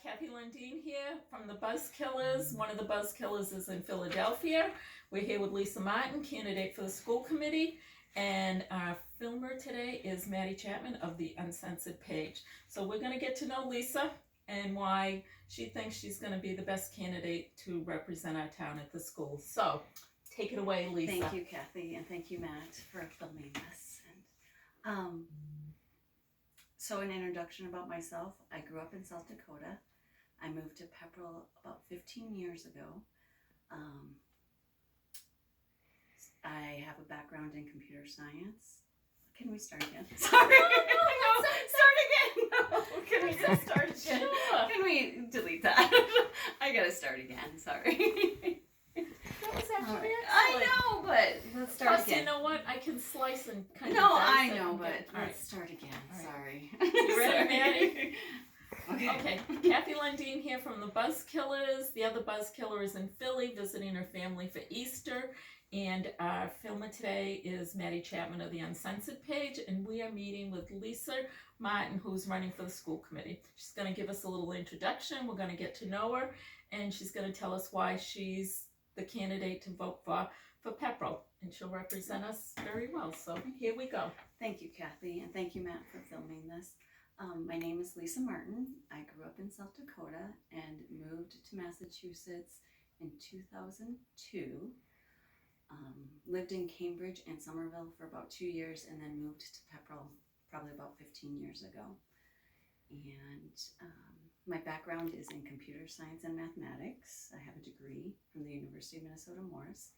Kathy Lundeen here from the Buzz Killers. One of the Buzz Killers is in Philadelphia. We're here with Lisa Martin, candidate for the school committee. And our filmer today is Maddie Chapman of the Uncensored page. So we're going to get to know Lisa and why she thinks she's going to be the best candidate to represent our town at the school. So take it away, Lisa. Thank you, Kathy, and thank you, Matt, for filming this. And so an introduction about myself. I grew up in South Dakota. I moved to Pepperell about 15 years ago. I have a background in computer science. Can we start again? Sorry. No, start again. No. Can we just start again? Sure. Can we delete that? I gotta start again. Sorry. That was actually excellent. I know, but let's start Plus, again. you know what? I can slice and kind of No, dice I it know, and but get- all right. let's start again. All right. Sorry. You ready, Sorry. Maddie? Okay. Okay, Kathy Lundeen here from the Buzz Killers. The other Buzz Killer is in Philly visiting her family for Easter. And our filmer today is Maddie Chapman of the Uncensored page. And we are meeting with Lisa Martin, who's running for the school committee. She's going to give us a little introduction. We're going to get to know her. And she's going to tell us why she's the candidate to vote for Pepperell. And she'll represent us very well. So here we go. Thank you, Kathy, and thank you, Matt, for filming this. My name is Lisa Martin. I grew up in South Dakota and moved to Massachusetts in 2002. Lived in Cambridge and Somerville for about 2 years and then moved to Pepperell probably about 15 years ago. And my background is in computer science and mathematics. I have a degree from the University of Minnesota Morris.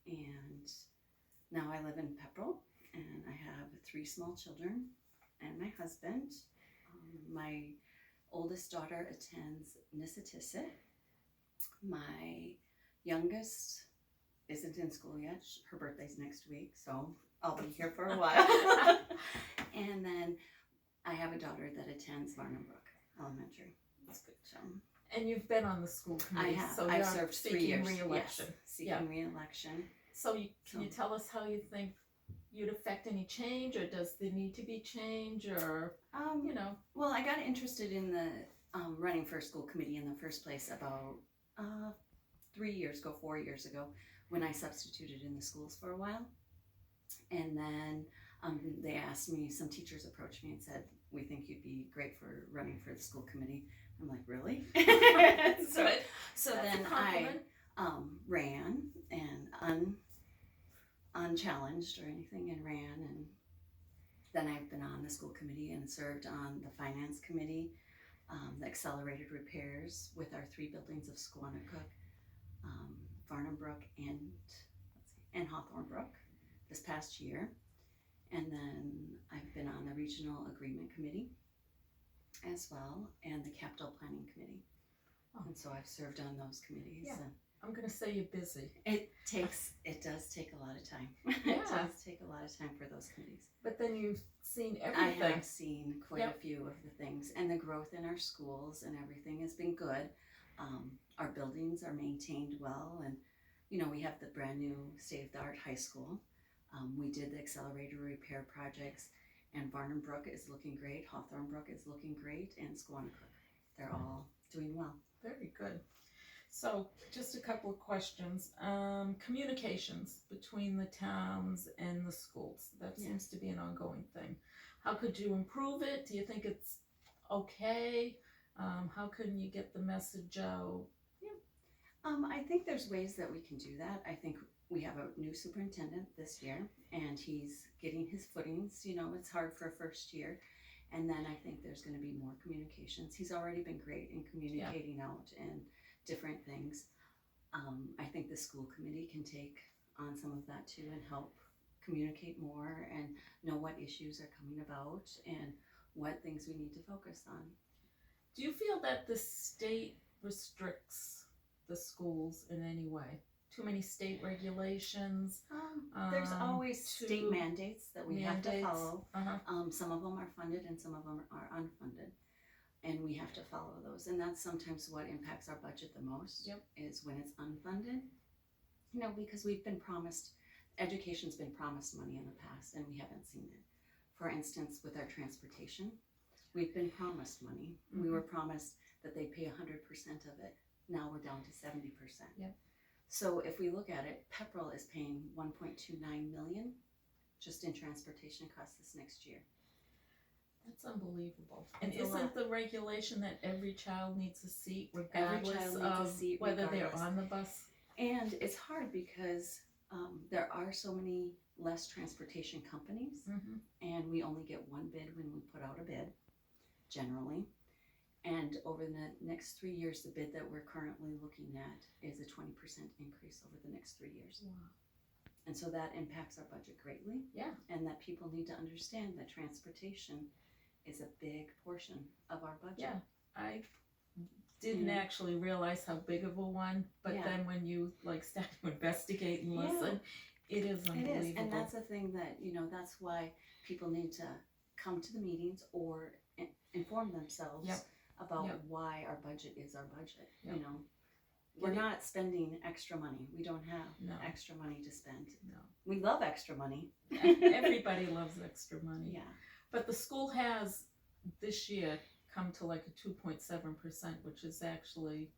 And now I live in Pepperell and I have 3 small children and my husband. My oldest daughter attends Nissatissit. My youngest isn't in school yet. Her birthday's next week, so I'll be here for a while. And then I have a daughter that attends Varnum Brook Elementary. That's good. So And you've been on the school committee. I have. So I've you're served 3 seeking years. re-election. Yes, seeking re-election. So can you tell us how you think you'd affect any change, or does there need to be change, or you know? Well, I got interested in the running for school committee in the first place about 4 years ago, when I substituted in the schools for a while. And then they asked me, some teachers approached me and said, we think you'd be great for running for the school committee. I'm like, really? so That's then a compliment. I ran and unchallenged or anything and ran. And then I've been on the school committee and served on the finance committee, the accelerated repairs with our 3 buildings of Squanicook, Varnum Brook and Hawthorne Brook this past year. And then I've been on the regional agreement committee as well and the capital planning committee. Oh. And so I've served on those committees. Yeah. And I'm going to say you're busy. it does take a lot of time. Yeah. It does take a lot of time for those committees. But then you've seen I everything. have seen quite a few of the things, and the growth in our schools and everything has been good. Our buildings are maintained well, and you know, we have the brand new state-of-the-art high school. We did the accelerated repair projects, and Varnum Brook is looking great, Hawthorne Brook is looking great, and Squanicook. They're all doing well. Very good. So just a couple of questions. Communications between the towns and the schools. That seems to be an ongoing thing. How could you improve it? Do you think it's okay? How can you get the message out? I think there's ways that we can do that. I think we have a new superintendent this year, and he's getting his footings. You know, it's hard for a first year. And then I think there's going to be more communications. He's already been great in communicating out and different things. I think the school committee can take on some of that too and help communicate more and know what issues are coming about and what things we need to focus on. Do you feel that the state restricts the schools in any way? Too many state regulations? There's always state mandates that we have to follow. Uh-huh. Some of them are funded and some of them are unfunded. And we have to follow those. And that's sometimes what impacts our budget the most, is when it's unfunded. You know, because we've been promised, education's been promised money in the past and we haven't seen it. For instance, with our transportation, we've been promised money. We were promised that they pay 100% of it. Now we're down to 70%. Yep. So if we look at it, Pepperell is paying $1.29 million just in transportation costs this next year. That's unbelievable. And It's a isn't lot. the regulation that every child needs a seat Every regardless child needs a of seat whether they're regardless. on the bus? And it's hard because there are so many less transportation companies, and we only get one bid when we put out a bid, generally. And over the next 3 years, the bid that we're currently looking at is a 20% increase over the next 3 years. Wow. And so that impacts our budget greatly. Yeah. And that people need to understand that transportation is a big portion of our budget. Yeah. I didn't actually realize how big of a one, but Yeah. then when you like start to investigate and listen, it is unbelievable. It is, and that's the thing that, that's why people need to come to the meetings or inform themselves Yep. about Yep. why our budget is our budget. Yep. We're not spending extra money. We don't have No. extra money to spend. No. We love extra money. Everybody loves extra money. Yeah. But the school has this year come to like a 2.7%, which has actually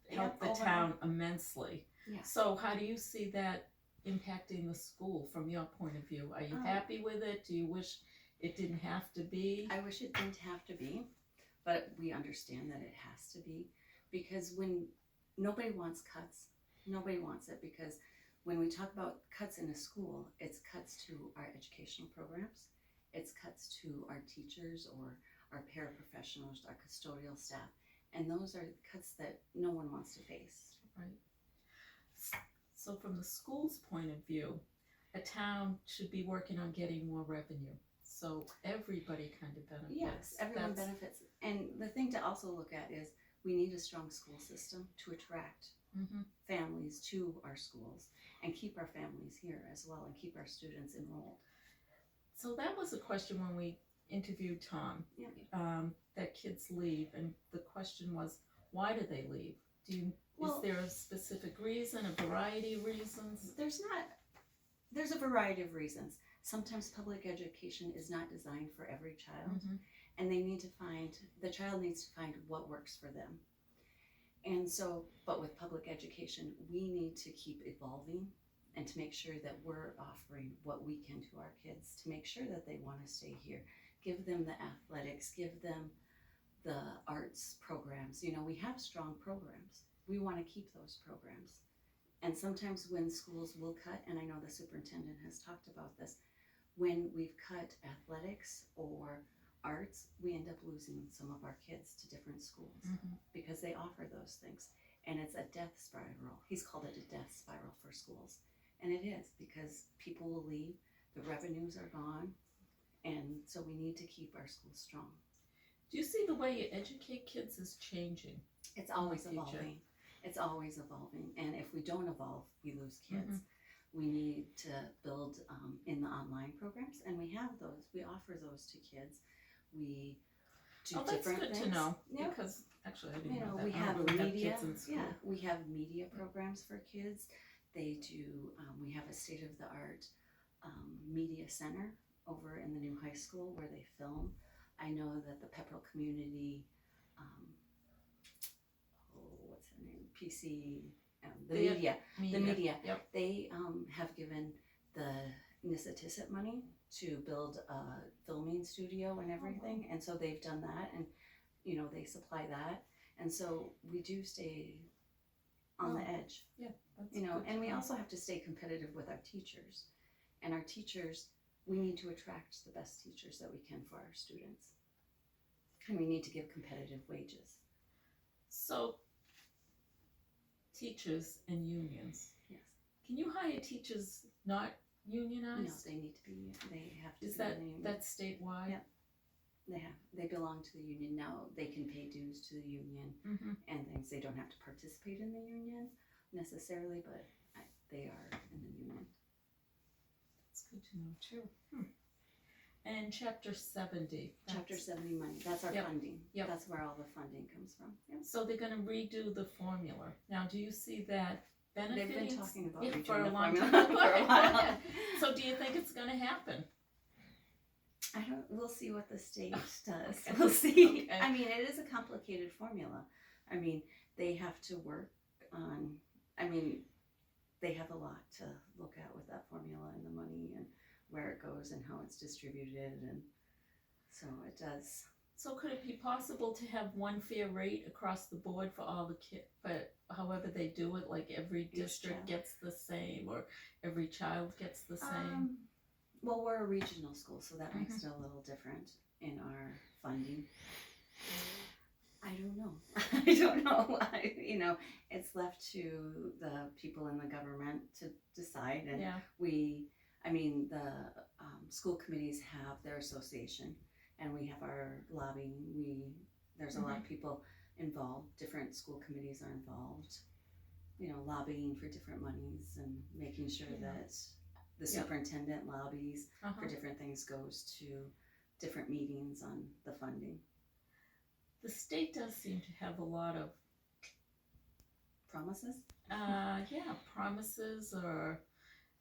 helped the overall. town immensely. Yeah. So how do you see that impacting the school from your point of view? Are you happy with it? Do you wish it didn't have to be? I wish it didn't have to be, but we understand that it has to be, because when nobody wants cuts, nobody wants it, because when we talk about cuts in a school, it's cuts to our educational programs, it's cuts to our teachers or our paraprofessionals, our custodial staff, and those are cuts that no one wants to face. Right. So from the school's point of view, a town should be working on getting more revenue. So everybody kind of benefits. Yes, everyone benefits. And the thing to also look at is we need a strong school system to attract families to our schools and keep our families here as well and keep our students enrolled. So that was a question when we interviewed Tom, Yeah. that kids leave, and the question was, why do they leave? Well, is there a specific reason, a variety of reasons? There's a variety of reasons. Sometimes public education is not designed for every child, and the child needs to find what works for them. And so, but with public education, we need to keep evolving and to make sure that we're offering what we can to our kids, to make sure that they want to stay here. Give them the athletics, give them the arts programs. We have strong programs. We want to keep those programs. And sometimes when schools will cut, and I know the superintendent has talked about this, when we've cut athletics or arts, we end up losing some of our kids to different schools because they offer those things. And it's a death spiral. He's called it a death spiral for schools. And it is, because people will leave, the revenues are gone, and so we need to keep our schools strong. Do you see the way you educate kids is changing? It's always evolving. It's always evolving. And if we don't evolve, we lose kids. We need to build in the online programs, and we have those. We offer those to kids. We do different things. That's good to know, Yep. because actually I didn't know that. We I have don't really media. kids in school. Yeah, we have media programs for kids. They do. We have a state-of-the-art media center over in the new high school where they film. I know that the Pepperell community, what's her name? PC, the media. Yep. They have given the Nissatisset money to build a filming studio and everything, and so they've done that, and they supply that, and so we do stay on the edge. Yeah, that's And we also have to stay competitive with our teachers, and our teachers, we need to attract the best teachers that we can for our students, and we need to give competitive wages. So, teachers and unions. Yes. Can you hire teachers not unionized? No, they need to be. They have to. Is be in the union. that's statewide? Yeah. They belong to the union now. They can pay dues to the union and things. They don't have to participate in the union necessarily, but they are in the union. That's good to know too. And Chapter 70. Chapter 70 money. That's our funding. Yep. That's where all the funding comes from. Yep. So they're going to redo the formula. Now, do you see that benefiting? They've been talking about redoing for a the long formula time. for a while. So do you think it's going to happen? we'll see what the state does. Okay. We'll see. Okay. I mean, it is a complicated formula. I mean, they have to work on, I mean, they have a lot to look at with that formula and the money and where it goes and how it's distributed, and so it does. So could it be possible to have one fair rate across the board for all the kids, but however they do it, like every district child. gets the same, or every child gets the same? Well, we're a regional school, so that makes it a little different in our funding. I don't know. I don't know. It's left to the people in the government to decide, and Yeah. the school committees have their association, and we have our lobbying. There's a lot of people involved. Different school committees are involved, lobbying for different monies and making sure that the superintendent lobbies for different things, goes to different meetings on the funding. The state does seem to have a lot of promises. Promises or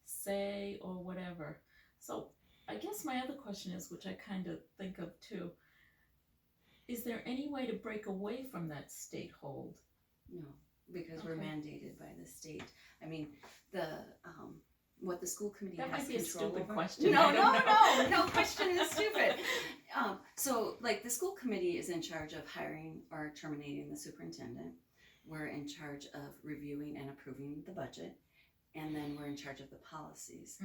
say or whatever. So I guess my other question is, which I kind of think of too, is there any way to break away from that state hold? No, because we're mandated by the state. I mean, what the school committee that has might be a control stupid over. question. No question is stupid. So the school committee is in charge of hiring or terminating the superintendent. We're in charge of reviewing and approving the budget, and then we're in charge of the policies.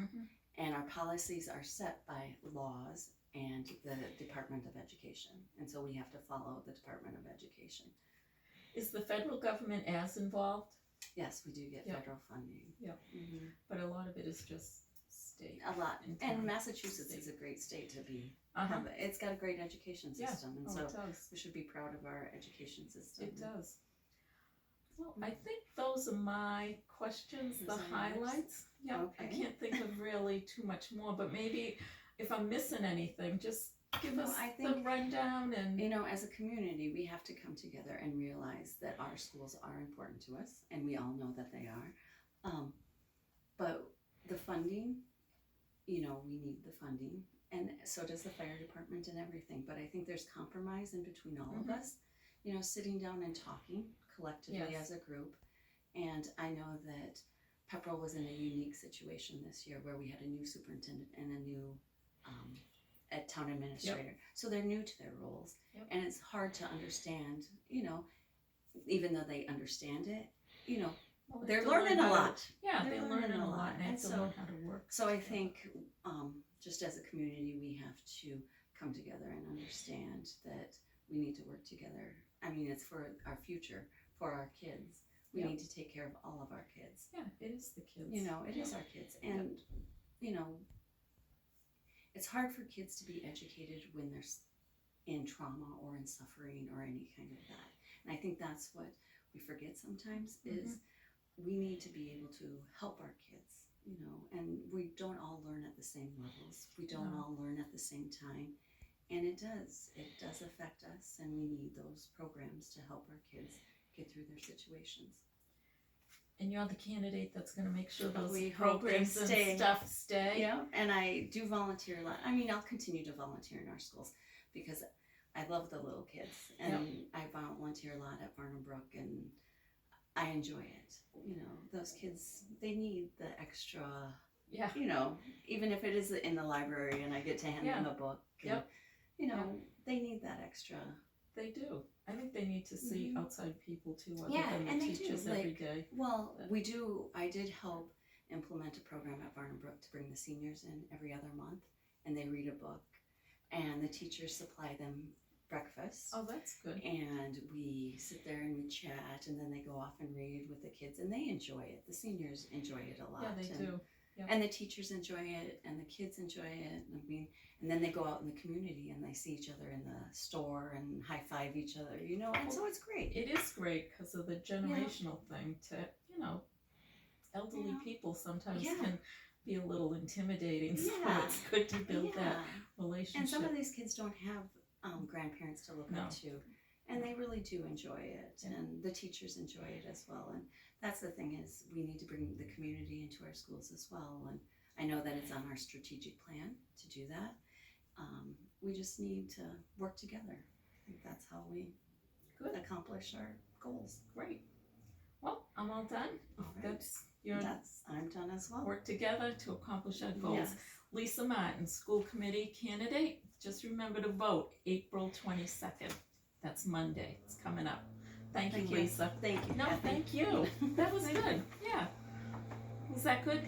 And our policies are set by laws and the Department of Education, and so we have to follow the Department of Education. Is the federal government as involved? Yes, we do get federal funding. Yep. But a lot of it is just state. A lot. And Massachusetts is a great state to be. It's got a great education system, and so it does. we should be proud of our education system. It does. Well, I think those are my questions, the highlights. Yeah, Okay. I can't think of really too much more, but maybe if I'm missing anything, just give us the rundown. And as a community, we have to come together and realize that our schools are important to us, and we all know that they are. But the funding, we need the funding, and so does the fire department and everything. But I think there's compromise in between all of us, sitting down and talking collectively as a group. And I know that Pepperell was in a unique situation this year where we had a new superintendent and a new town administrator. So they're new to their roles. And it's hard to understand, even though they understand it, they're learning a lot. They're learning a lot, and they have to learn how to work. So I think just as a community, we have to come together and understand that we need to work together. I mean, it's for our future, for our kids. We need to take care of all of our kids. Yeah, it is the kids. It is our kids. And, it's hard for kids to be educated when they're in trauma or in suffering or any kind of that. And I think that's what we forget sometimes is we need to be able to help our kids, and we don't all learn at the same levels. We don't all learn at the same time. And it does affect us, and we need those programs to help our kids get through their situations. And you're the candidate that's going to make sure those we programs and stuff stay. Yeah, and I do volunteer a lot. I mean, I'll continue to volunteer in our schools because I love the little kids, and I volunteer a lot at Barnum Brook, and I enjoy it. Those kids, they need the extra. Yeah. Even if it is in the library and I get to hand them a book. And, they need that extra. They do. I think they need to see outside people too, other than and the they teachers do. every day. Well, we do. I did help implement a program at Barnum Brook to bring the seniors in every other month, and they read a book, and the teachers supply them breakfast. Oh, that's good. And we sit there and we chat, and then they go off and read with the kids, and they enjoy it. The seniors enjoy it a lot. Yeah, they do. Yep. And the teachers enjoy it, and the kids enjoy it. I mean, and then they go out in the community and they see each other in the store and high five each other, and so it's great. It is great because of the generational thing to, elderly people sometimes can be a little intimidating, so it's good to build that relationship. And some of these kids don't have grandparents to look up to, and they really do enjoy it, and the teachers enjoy it as well. And that's the thing is we need to bring the community into our schools as well. And I know that it's on our strategic plan to do that. We just need to work together. I think that's how we Good. accomplish our goals. Great. Well, I'm all done. All right. That's your I'm done as well. work together to accomplish our goals. Yes. Lisa Martin, school committee candidate. Just remember to vote April 22nd. That's Monday. It's coming up. Thank you, Lisa. Thank you. No, Kathy. thank you. That was good. Yeah. Was that good?